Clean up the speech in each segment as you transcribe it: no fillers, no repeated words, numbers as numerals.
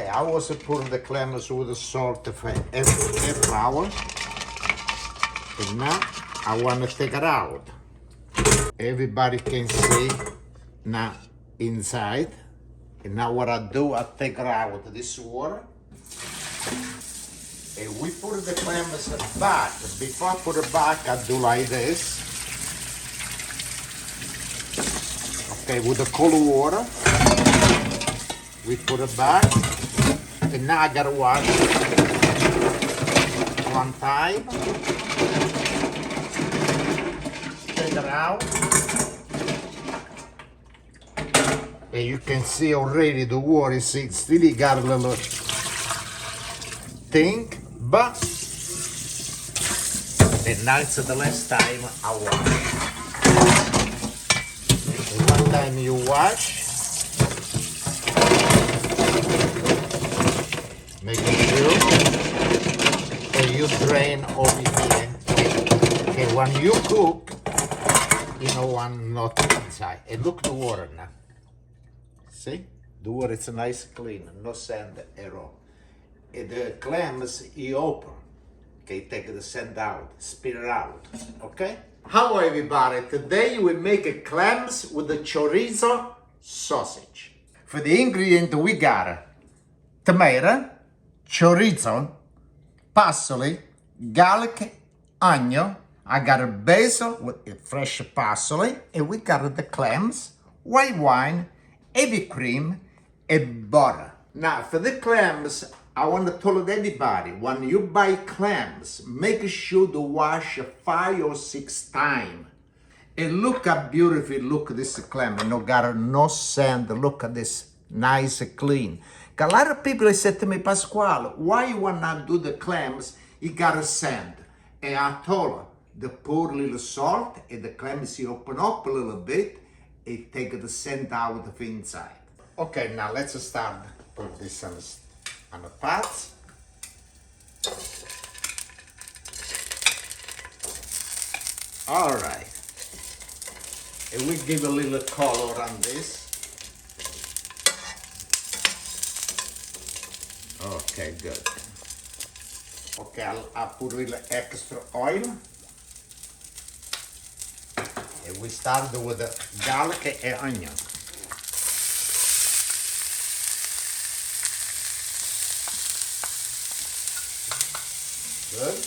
I was putting the clams with the salt for every hour. And now I want to take it out. Everybody can see now inside. And now what I do, I take it out this water. And we put the clams back. Before I put it back, I do like this. Okay, with the cold water, we put it back. And now I gotta wash one time. Take it out. And you can see already the water is still got a little thing, but and now it's the last time I wash. And one time you wash, making sure that you drain over here. Okay, when you cook, you don't want nothing inside. And look the water now. See? The water is nice clean, no sand at all. And the clams, you open. Okay, take the sand out, spit it out. Okay? Hello everybody, today we make clams with the chorizo sausage. For the ingredient we got tomato, chorizo, parsley, garlic, onion. I got a basil with fresh parsley, and we got the clams, white wine, heavy cream, and butter. Now for the clams, I want to tell everybody, when you buy clams, make sure to wash 5 or 6 times. And look how beautiful look this clam. You know, got no sand. Look at this, nice and clean. A lot of people said to me, Pasquale, why you want to do the clams? You got a sand. And I told her, they pour a little salt, and the clams you open up a little bit, and take the sand out of inside. Okay, now let's start. Put this on the pot. All right. And we give a little color on this. Okay, good. Okay, I'll put a little extra oil. And we start with the garlic and onion. Good.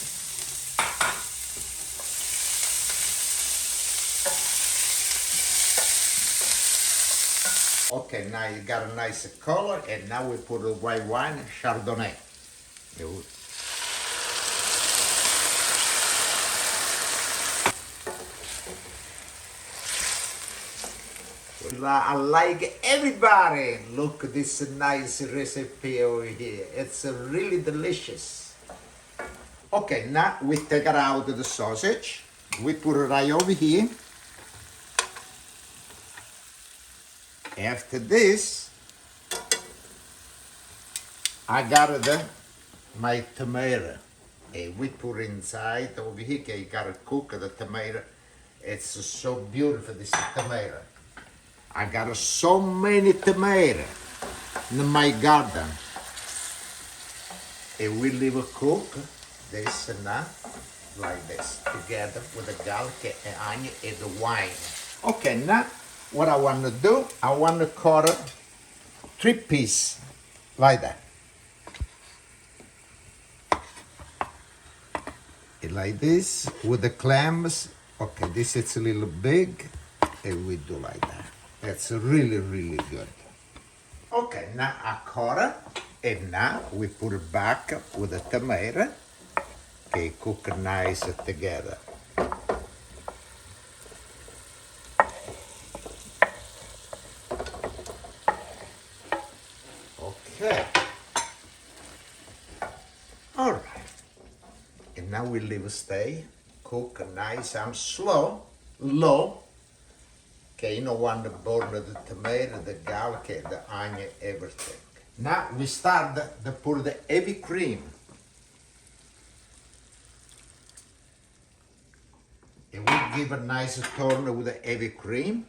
Okay, now you got a nice color, and now we put the white wine, Chardonnay. I like everybody. Look at this nice recipe over here. It's really delicious. Okay, now we take it out of the sausage. We put it right over here. After this, I got my tomato. And we put inside over here. Okay, you gotta cook the tomato. It's so beautiful, this tomato. I got so many tomatoes in my garden. And we leave it cook this and that, like this, together with the garlic and onion and the wine. Okay, now what I want to do, I want to cut it 3 pieces, like that. And like this, with the clams. Okay, this is a little big, and we do like that. That's really, really good. Okay, now I cut it, and now we put it back with the tomato. Okay, cook it nice together. Okay. All right. And now we leave it stay. Cook nice and slow, low. Okay, you don't want to burn the tomato, the garlic, the onion, everything. Now we start to put the heavy cream. And we give a nice turn with the heavy cream.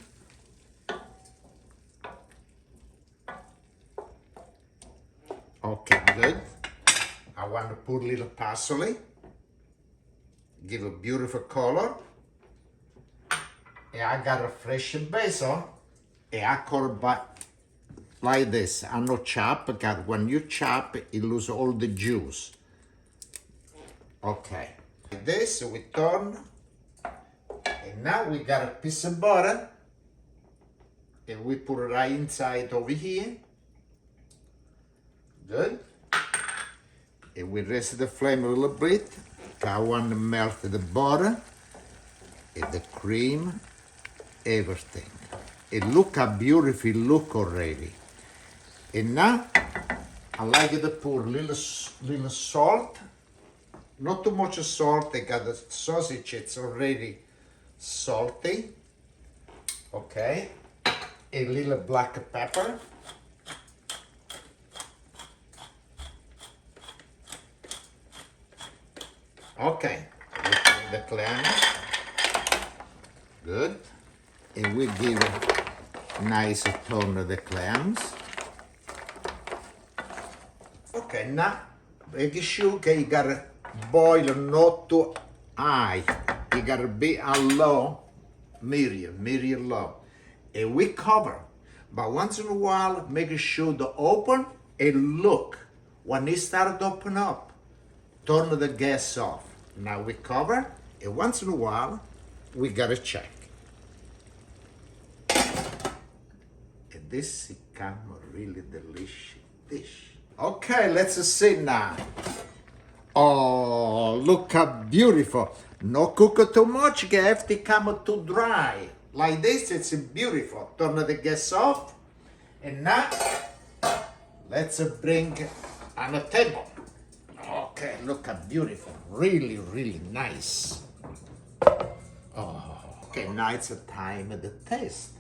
Good. I want to put a little parsley. Give a beautiful color. And I got a fresh basil. And I cut it like this. I no chop, because when you chop, it lose all the juice. Okay. Like this, we turn. And now we got a piece of butter. And we put it right inside over here. Good. And we raise the flame a little bit. I want to melt the butter, and the cream, everything. It look a beautiful look already. And now, I like to put little salt. Not too much salt, because the sausage it's already salty. Okay. A little black pepper. Okay, we put the clams. Good. And we give a nice tone of the clams. Okay, now make sure you gotta boil not too high. You gotta be a low, medium low. And we cover. But once in a while, make sure to open and look. When it starts to open up, turn the gas off. Now we cover, and once in a while, we gotta check. And this become a really delicious dish. Okay, let's see now. Oh, look how beautiful. No cook it too much, you have to come too dry. Like this, it's beautiful. Turn the gas off. And now, let's bring on a table. Okay, look how beautiful. Really, really nice. Oh, okay, now it's a time of the taste.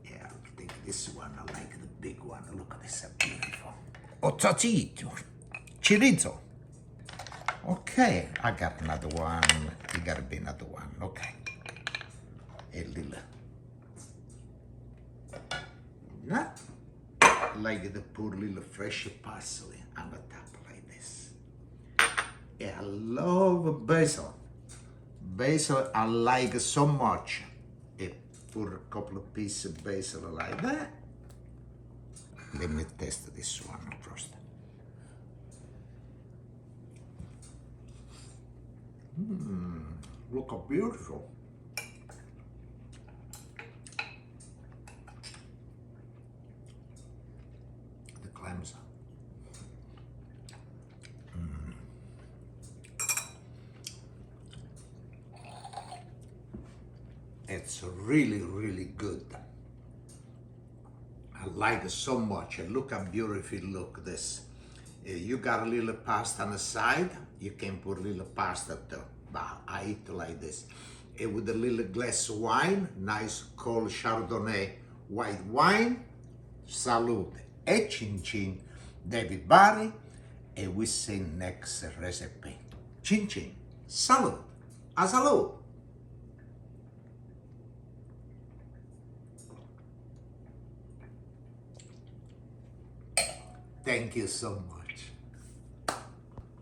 Yeah, I think this one, I like the big one. Look at this, beautiful. Sausage, chorizo. Okay, I got another one. You gotta be another one. Okay. A little. Now, I like to put a little fresh parsley on the top like this. Yeah, I love basil. Basil I like so much. I put a couple of pieces of basil like that. Let me test this one first. Look how beautiful. The clams. It's really, really good. I like it so much. Look how beautiful look this. You got a little pasta on the side, you can put a little pasta too. But I eat like this. And with a little glass of wine, nice cold Chardonnay white wine. Salute. E chin chin, everybody. And we see next recipe. Chin chin. Salute. A salute. Thank you so much.